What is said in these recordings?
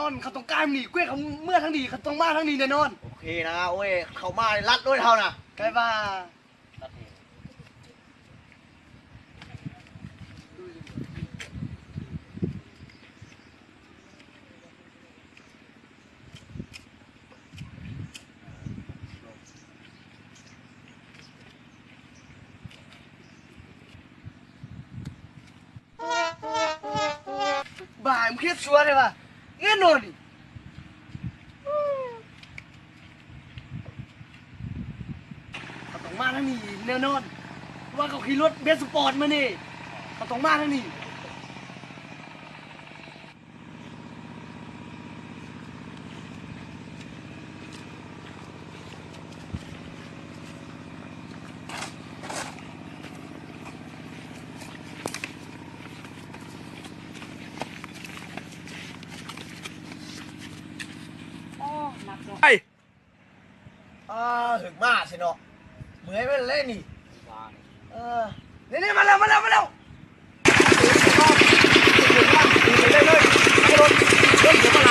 อนเขาต้องการหนีเกว้เขาเมื่อทั้งดีเขาต้องมาทั้งนี้แน่นอนโอเคนะโอ้ยเขามารัดด้วยเท่าน่ะใช่ป่ะบ่ายมึงเครียดชัวร์เลยป่ะเงี้ยนอนดิเขาต้องมาทั้งนี้แน่นอนว่าเขาขี่รถเบสสปอร์ตมานี่เขาต้องมาทั้งนี้ไอ้ถึงมาสิเนาะเหมือนไม่เล่นนี่นี่มาแล้วเลยเลยรถเดี๋ยวอะไร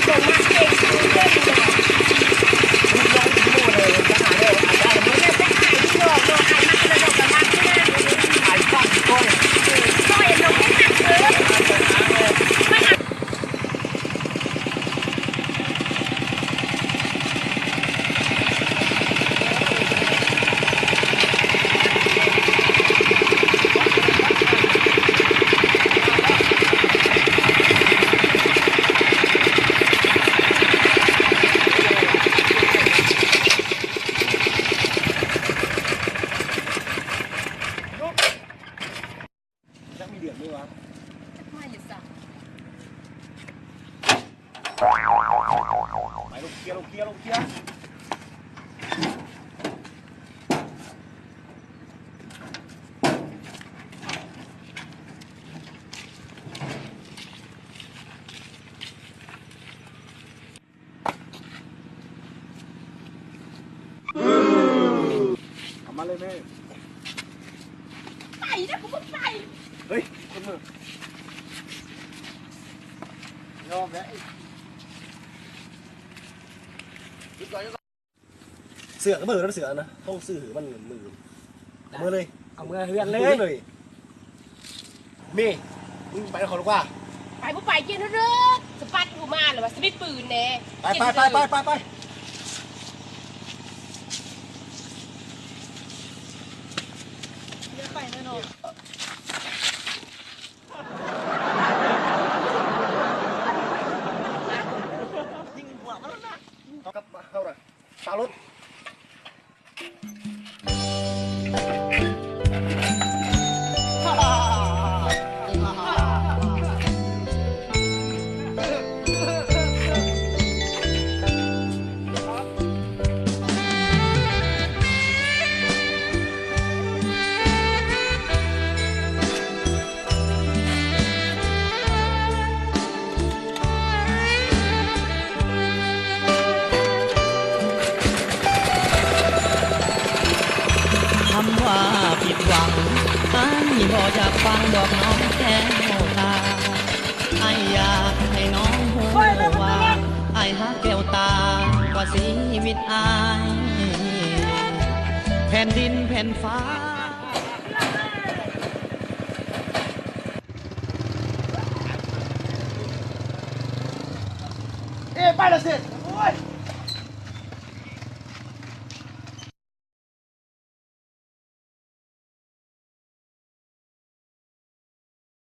ส่งมาเองเล่นเลยมึงลองดูเลยจะหาเร็วอาจจะมึงเนี่ยจะหายที่โลกโลกไอ้มันจะโลกกันมากที่นั่นหายฟังก้อยก้อยเราไม่หักเลยไม่หักเดือดไหมวะไม่อยู่สั่งไปลูกเกียร์ทำมาเลยแม่ไปนะกูไม่ไปเฮ้ยคนมือยอมแล้วเสือกก็มือแล้วเสือนะเข้าสื่อมันมือมือเลยเอามือเฮือนเลยมีมึงไปขอลูกว่าไปผู้ไปเย็นเรื่อสปัดกูมาหรือว่าสปิดปืนแน่ไปไปแน่นอนยิงหัวมันแล้วนะกับเข้าเลยตารถคำว่าผิดหวังอันนี้บ่อยากฟังดอกน้องแก้วตาไออยากให้น้องหูว่าไอฮักแก้วตากว่าชีวิตไอแผ่นดินแผ่นฟ้าไปละสิโอ้ย